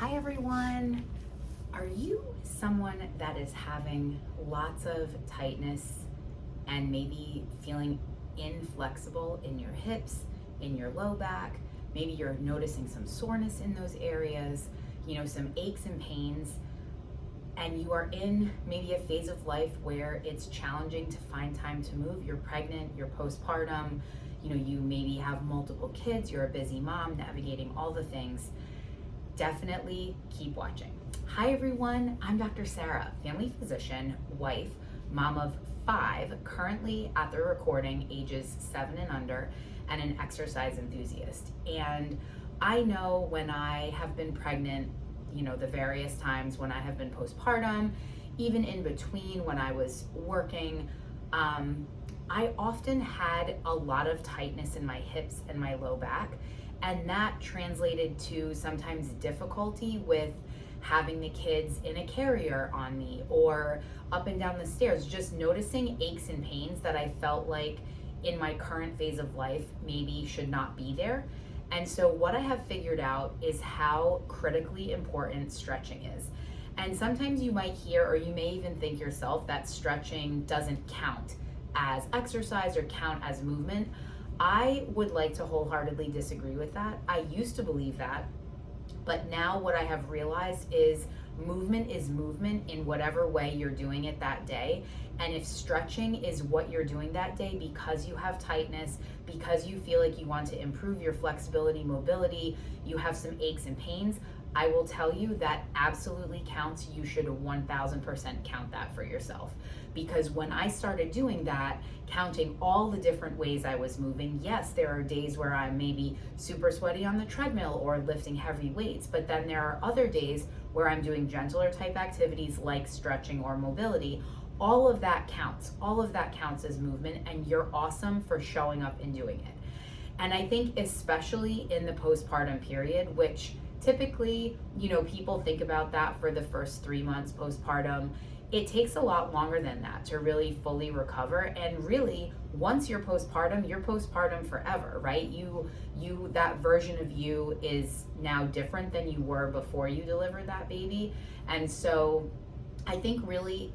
Hi everyone. Are you someone that is having lots of tightness and maybe feeling inflexible in your hips, in your low back? Maybe you're noticing some soreness in those areas, some aches and pains, and you are in maybe a phase of life where it's challenging to find time to move. You're pregnant, you're postpartum, you maybe have multiple kids, you're a busy mom navigating all the things. Definitely keep watching. Hi everyone, I'm Dr. Sarah, family physician, wife, mom of 5, currently at the recording ages 7 and under, and an exercise enthusiast. And I know when I have been pregnant, the various times when I have been postpartum, even in between when I was working, I often had a lot of tightness in my hips and my low back. And that translated to sometimes difficulty with having the kids in a carrier on me or up and down the stairs, just noticing aches and pains that I felt like in my current phase of life maybe should not be there. And so what I have figured out is how critically important stretching is. And sometimes you might hear, or you may even think yourself, that stretching doesn't count as exercise or count as movement. I would like to wholeheartedly disagree with that. I used to believe that, but now what I have realized is movement is movement in whatever way you're doing it that day. And if stretching is what you're doing that day because you have tightness, because you feel like you want to improve your flexibility, mobility, you have some aches and pains, I will tell you that absolutely counts. You should 1000% count that for yourself. Because when I started doing that, counting all the different ways I was moving, yes, there are days where I'm maybe super sweaty on the treadmill or lifting heavy weights, but then there are other days where I'm doing gentler type activities like stretching or mobility. All of that counts. All of that counts as movement, and you're awesome for showing up and doing it. And I think especially in the postpartum period, which typically, people think about that for the first 3 months postpartum. It takes a lot longer than that to really fully recover. And really, once you're postpartum forever, right? That version of you is now different than you were before you delivered that baby. And so I think really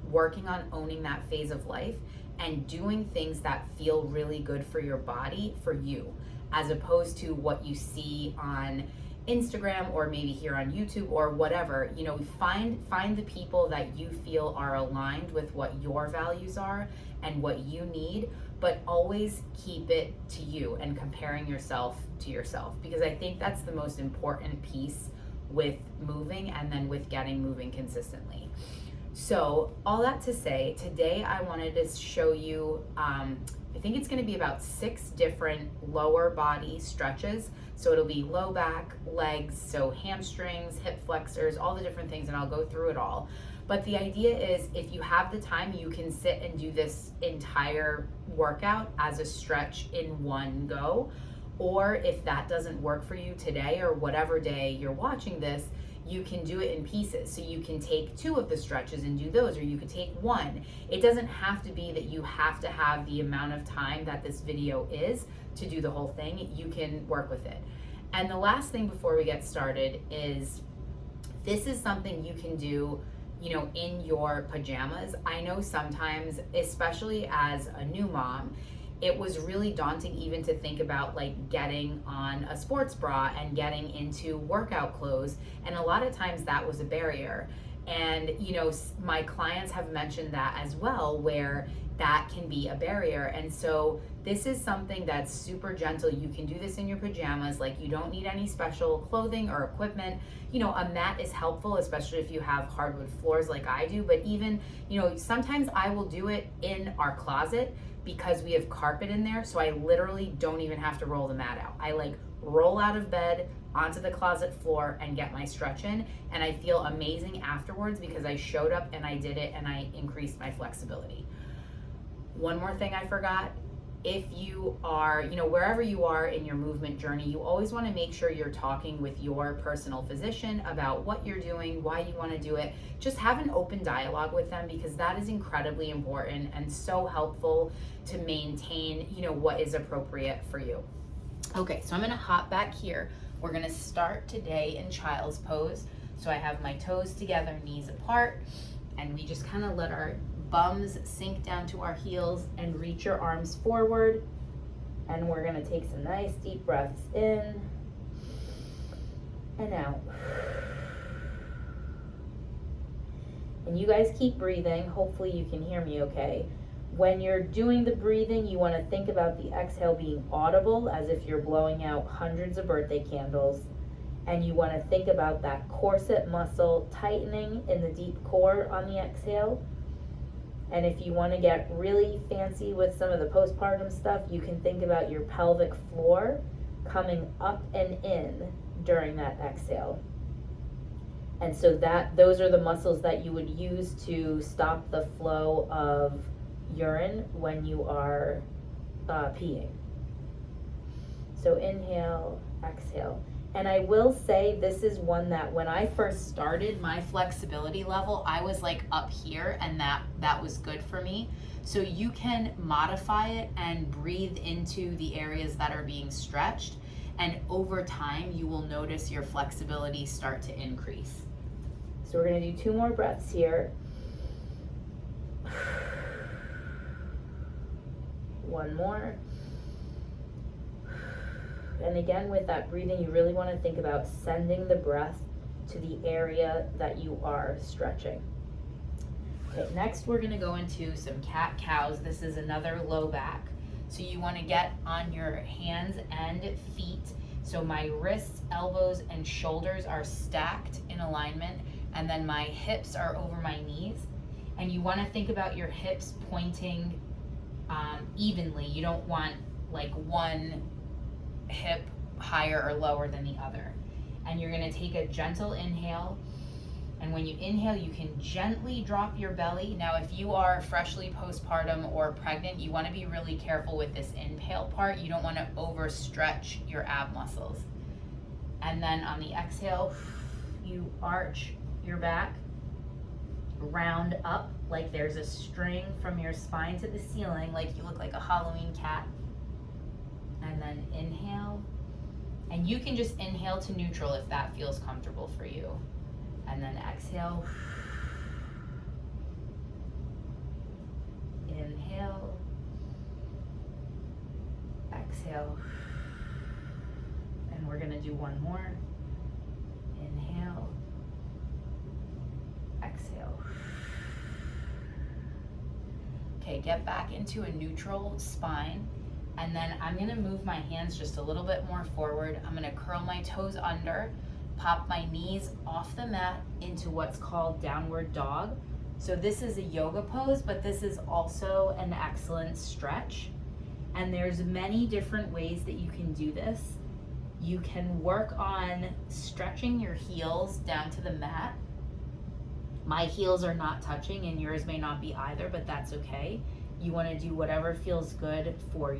working on owning that phase of life and doing things that feel really good for your body, for you, as opposed to what you see on Instagram or maybe here on YouTube or whatever. Find the people that you feel are aligned with what your values are and what you need, but always keep it to you and comparing yourself to yourself, because I think that's the most important piece with moving and then with getting moving consistently. So all that to say, today I wanted to show you, I think it's going to be about 6 different lower body stretches. So it'll be low back, legs, so hamstrings, hip flexors, all the different things, and I'll go through it all. But the idea is, if you have the time, you can sit and do this entire workout as a stretch in one go. Or if that doesn't work for you today or whatever day you're watching this, you can do it in pieces. So you can take 2 of the stretches and do those, or you could take 1. It doesn't have to be that you have to have the amount of time that this video is to do the whole thing. You can work with it. And the last thing before we get started is, this is something you can do, in your pajamas. I know sometimes, especially as a new mom, it was really daunting even to think about getting on a sports bra and getting into workout clothes. And a lot of times that was a barrier. And, my clients have mentioned that as well, where that can be a barrier. And so this is something that's super gentle. You can do this in your pajamas. You don't need any special clothing or equipment. A mat is helpful, especially if you have hardwood floors like I do. But even, sometimes I will do it in our closet because we have carpet in there. So I literally don't even have to roll the mat out. I roll out of bed onto the closet floor and get my stretch in. And I feel amazing afterwards because I showed up and I did it and I increased my flexibility. One more thing I forgot. If you are, wherever you are in your movement journey, you always want to make sure you're talking with your personal physician about what you're doing, why you want to do it. Just have an open dialogue with them, because that is incredibly important and so helpful to maintain, what is appropriate for you. Okay, so I'm going to hop back here We're gonna start today in child's pose. So I have my toes together, knees apart, and we just kind of let our bums sink down to our heels and reach your arms forward. And we're gonna take some nice deep breaths in and out. And you guys keep breathing. Hopefully you can hear me okay. When you're doing the breathing, you want to think about the exhale being audible, as if you're blowing out hundreds of birthday candles. And you want to think about that corset muscle tightening in the deep core on the exhale. And if you want to get really fancy with some of the postpartum stuff, you can think about your pelvic floor coming up and in during that exhale. And so those are the muscles that you would use to stop the flow of urine when you are peeing. So inhale, exhale. And I will say this is one that when I first started my flexibility level, I was like up here, and that was good for me. So you can modify it and breathe into the areas that are being stretched, and over time you will notice your flexibility start to increase. So we're gonna do 2 more breaths here. 1 more. And again, with that breathing, you really want to think about sending the breath to the area that you are stretching. Okay, next we're going to go into some cat-cows. This is another low back. So you want to get on your hands and feet. So my wrists, elbows, and shoulders are stacked in alignment, and then my hips are over my knees. And you want to think about your hips pointing evenly. You don't want like one hip higher or lower than the other. And you're going to take a gentle inhale, and when you inhale, you can gently drop your belly. Now if you are freshly postpartum or pregnant, you want to be really careful with this inhale part. You don't want to overstretch your ab muscles. And then on the exhale, you arch your back, round up like there's a string from your spine to the ceiling, like you look like a Halloween cat. And then inhale, and you can just inhale to neutral if that feels comfortable for you. And then exhale, inhale, exhale, and we're gonna do 1 more. Inhale, exhale. Okay, get back into a neutral spine. And then I'm gonna move my hands just a little bit more forward. I'm gonna curl my toes under, pop my knees off the mat into what's called downward dog. So this is a yoga pose, but this is also an excellent stretch. And there's many different ways that you can do this. You can work on stretching your heels down to the mat. My heels are not touching, and yours may not be either, but that's okay. You want to do whatever feels good for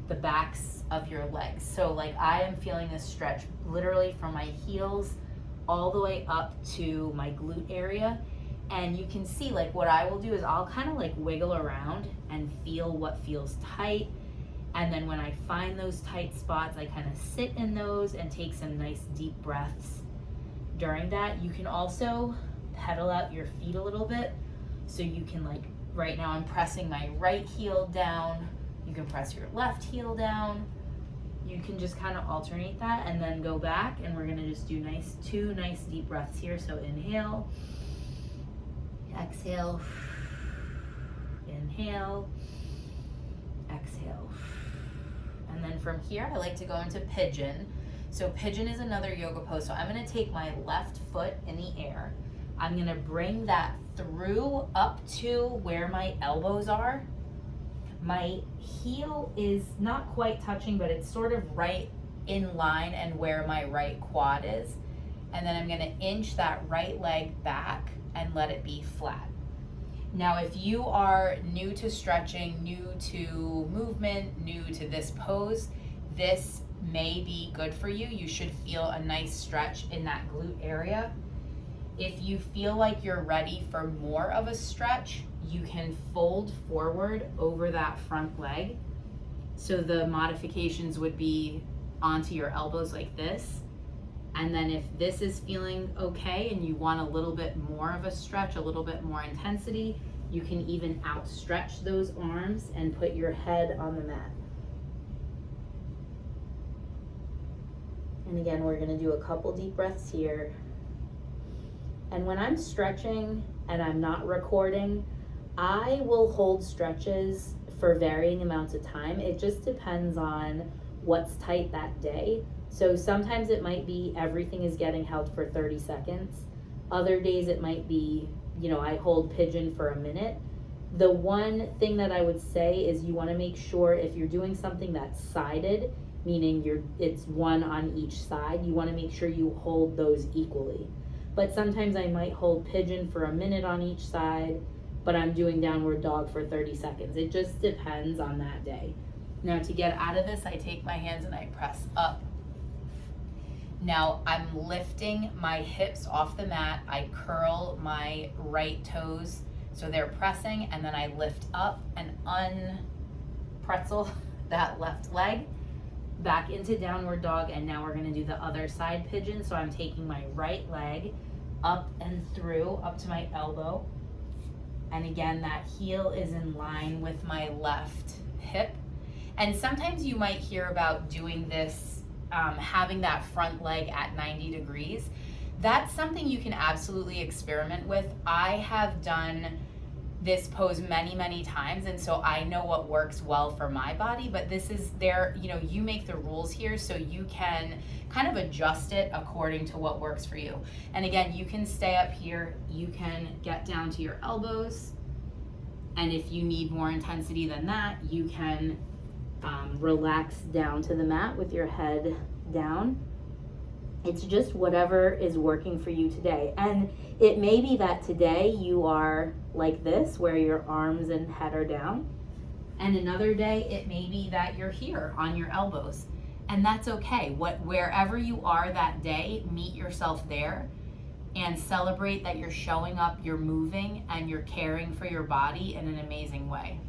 the backs of your legs. So like I am feeling this stretch literally from my heels all the way up to my glute area. And you can see like what I will do is I'll kind of like wiggle around and feel what feels tight. And then when I find those tight spots, I kind of sit in those and take some nice deep breaths during that. You can also pedal out your feet a little bit. So you can like, right now I'm pressing my right heel down. You can press your left heel down. You can just kind of alternate that and then go back, and we're gonna just do 2 nice deep breaths here. So inhale, exhale, inhale, exhale. And then from here, I like to go into pigeon. So pigeon is another yoga pose. So I'm gonna take my left foot in the air. I'm gonna bring that through up to where my elbows are. My heel is not quite touching, but it's sort of right in line and where my right quad is. And then I'm gonna inch that right leg back and let it be flat. Now, if you are new to stretching, new to movement, new to this pose, this may be good for you. You should feel a nice stretch in that glute area. If you feel like you're ready for more of a stretch, you can fold forward over that front leg. So the modifications would be onto your elbows like this. And then if this is feeling okay and you want a little bit more of a stretch, a little bit more intensity, you can even outstretch those arms and put your head on the mat. And again, we're gonna do a couple deep breaths here. And when I'm stretching and I'm not recording, I will hold stretches for varying amounts of time. It just depends on what's tight that day. So sometimes it might be everything is getting held for 30 seconds. Other days it might be, I hold pigeon for a minute. The one thing that I would say is you want to make sure if you're doing something that's sided, meaning it's one on each side, you want to make sure you hold those equally. But sometimes I might hold pigeon for a minute on each side, but I'm doing downward dog for 30 seconds. It just depends on that day. Now to get out of this, I take my hands and I press up. Now I'm lifting my hips off the mat. I curl my right toes so they're pressing, and then I lift up and unpretzel that left leg back into downward dog. And now we're gonna do the other side pigeon. So I'm taking my right leg up and through, up to my elbow. And again, that heel is in line with my left hip. And sometimes you might hear about doing this, having that front leg at 90 degrees. That's something you can absolutely experiment with. I have done this pose many, many times, and so I know what works well for my body, but this is you make the rules here, so you can kind of adjust it according to what works for you. And again, you can stay up here, you can get down to your elbows, and if you need more intensity than that, you can relax down to the mat with your head down. It's just whatever is working for you today. And it may be that today you are like this, where your arms and head are down. And another day, it may be that you're here on your elbows. And that's okay. Wherever you are that day, meet yourself there and celebrate that you're showing up, you're moving, and you're caring for your body in an amazing way.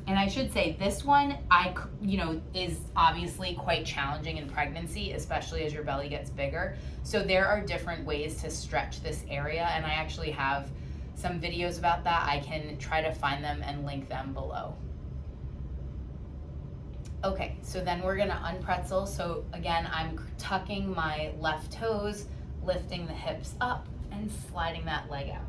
And I should say, this one, is obviously quite challenging in pregnancy, especially as your belly gets bigger. So there are different ways to stretch this area, and I actually have some videos about that. I can try to find them and link them below. Okay, so then we're gonna unpretzel. So again, I'm tucking my left toes, lifting the hips up, and sliding that leg out.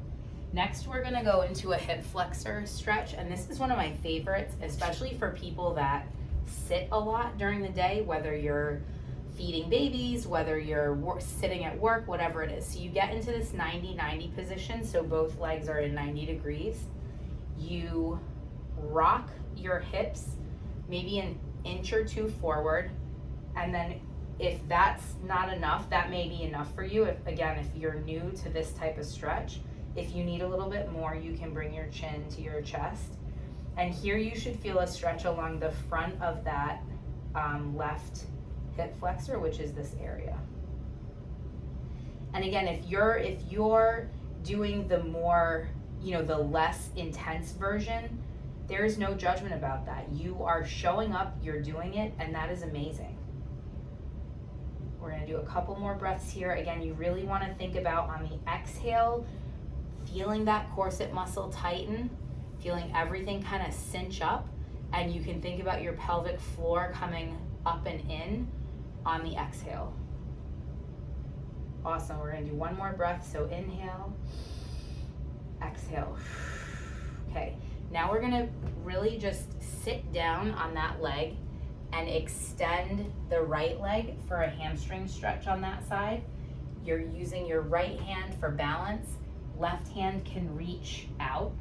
Next, we're gonna go into a hip flexor stretch, and this is one of my favorites, especially for people that sit a lot during the day, whether you're feeding babies, whether you're sitting at work, whatever it is. So you get into this 90-90 position, so both legs are in 90 degrees. You rock your hips maybe an inch or two forward, and then if that's not enough, that may be enough for you. If you're new to this type of stretch, if you need a little bit more, you can bring your chin to your chest. And here you should feel a stretch along the front of that left hip flexor, which is this area. And again, if you're doing the more, the less intense version, there is no judgment about that. You are showing up, you're doing it, and that is amazing. We're gonna do a couple more breaths here. Again, you really wanna think about on the exhale, feeling that corset muscle tighten, feeling everything kind of cinch up, and you can think about your pelvic floor coming up and in on the exhale. Awesome, we're gonna do one more breath. So inhale, exhale. Okay, now we're gonna really just sit down on that leg and extend the right leg for a hamstring stretch on that side. You're using your right hand for balance. Left hand can reach out,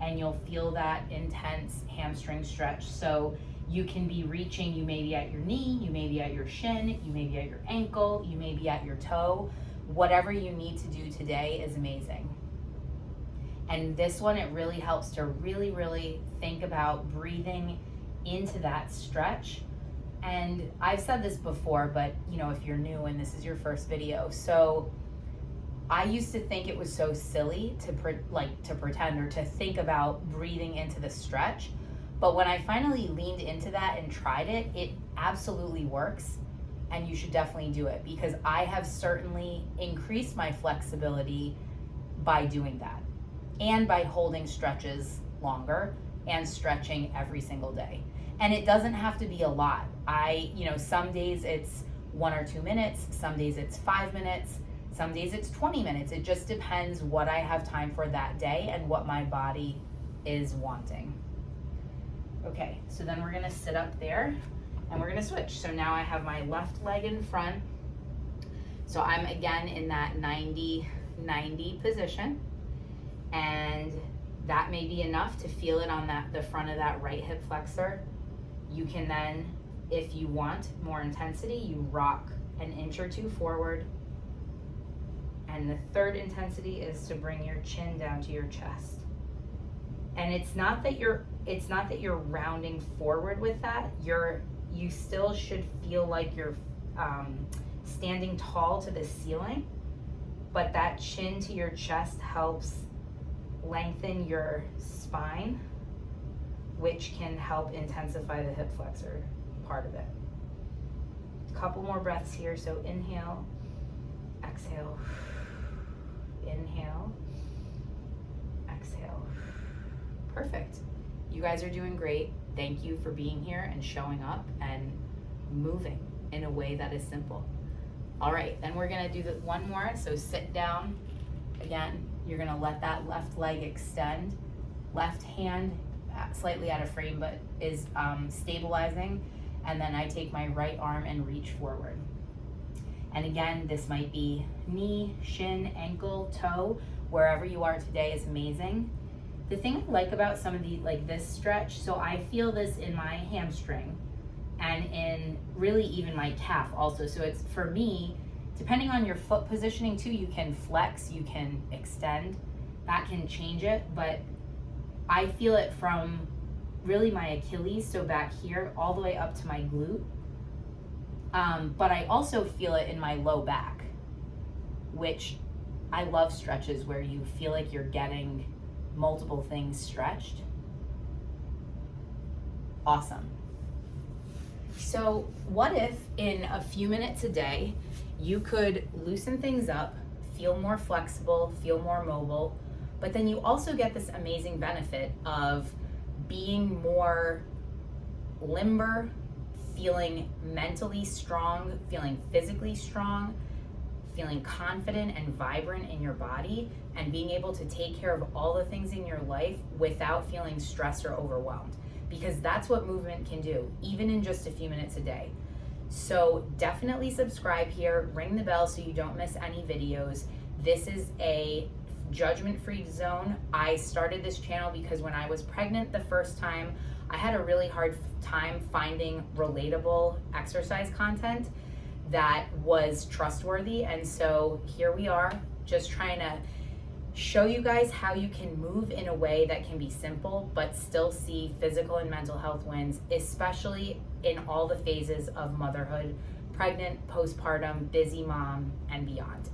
and you'll feel that intense hamstring stretch. So you can be reaching, you may be at your knee, you may be at your shin, you may be at your ankle, you may be at your toe. Whatever you need to do today is amazing. And this one, it really helps to really, really think about breathing into that stretch. And I've said this before, but if you're new and this is your first video, so I used to think it was so silly to pretend or to think about breathing into the stretch, But when I finally leaned into that and tried it, it absolutely works. And you should definitely do it, because I have certainly increased my flexibility by doing that, and by holding stretches longer and stretching every single day. And it doesn't have to be a lot. Some days it's 1 or 2 minutes, some days it's 5 minutes, some days it's 20 minutes. It just depends what I have time for that day and what my body is wanting. Okay, so then we're gonna sit up there and we're gonna switch. So now I have my left leg in front. So I'm again in that 90-90 position. And that may be enough to feel it on the front of that right hip flexor. You can then, if you want more intensity, you rock an inch or two forward. And the third intensity is to bring your chin down to your chest. And it's not that you're rounding forward with that. You still should feel like you're standing tall to the ceiling, but that chin to your chest helps lengthen your spine, which can help intensify the hip flexor part of it. A couple more breaths here. So inhale, exhale, inhale, exhale. Perfect. You guys are doing great. Thank you for being here and showing up and moving in a way that is simple. All right, then we're gonna do one more. So sit down. Again, you're gonna let that left leg extend. Left hand slightly out of frame, but is stabilizing. And then I take my right arm and reach forward. And again, this might be knee, shin, ankle, toe, wherever you are today is amazing. The thing I like about some of this stretch, so I feel this in my hamstring and in really even my calf also. So it's, for me, depending on your foot positioning too, you can flex, you can extend, that can change it, but I feel it from really my Achilles, so back here, all the way up to my glute. But I also feel it in my low back, which I love stretches where you feel like you're getting multiple things stretched. Awesome. So what if in a few minutes a day, you could loosen things up, feel more flexible, feel more mobile, but then you also get this amazing benefit of being more limber, feeling mentally strong, feeling physically strong, feeling confident and vibrant in your body, and being able to take care of all the things in your life without feeling stressed or overwhelmed. Because that's what movement can do, even in just a few minutes a day. So definitely subscribe here, ring the bell so you don't miss any videos. This is a judgment-free zone. I started this channel because when I was pregnant the first time, I had a really hard time finding relatable exercise content that was trustworthy. And so here we are, just trying to show you guys how you can move in a way that can be simple, but still see physical and mental health wins, especially in all the phases of motherhood, pregnant, postpartum, busy mom, and beyond.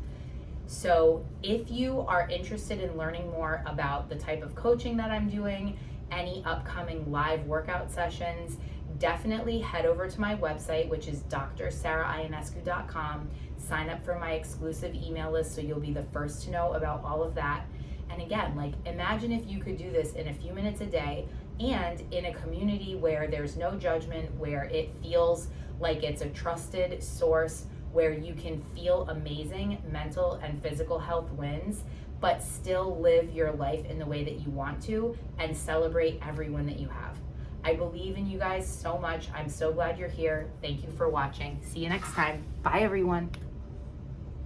So if you are interested in learning more about the type of coaching that I'm doing, any upcoming live workout sessions, definitely head over to my website, which is drsarahionescu.com. Sign up for my exclusive email list so you'll be the first to know about all of that. And again, imagine if you could do this in a few minutes a day and in a community where there's no judgment, where it feels like it's a trusted source, where you can feel amazing mental and physical health wins, but still live your life in the way that you want to and celebrate every win that you have. I believe in you guys so much. I'm so glad you're here. Thank you for watching. See you next time. Bye, everyone.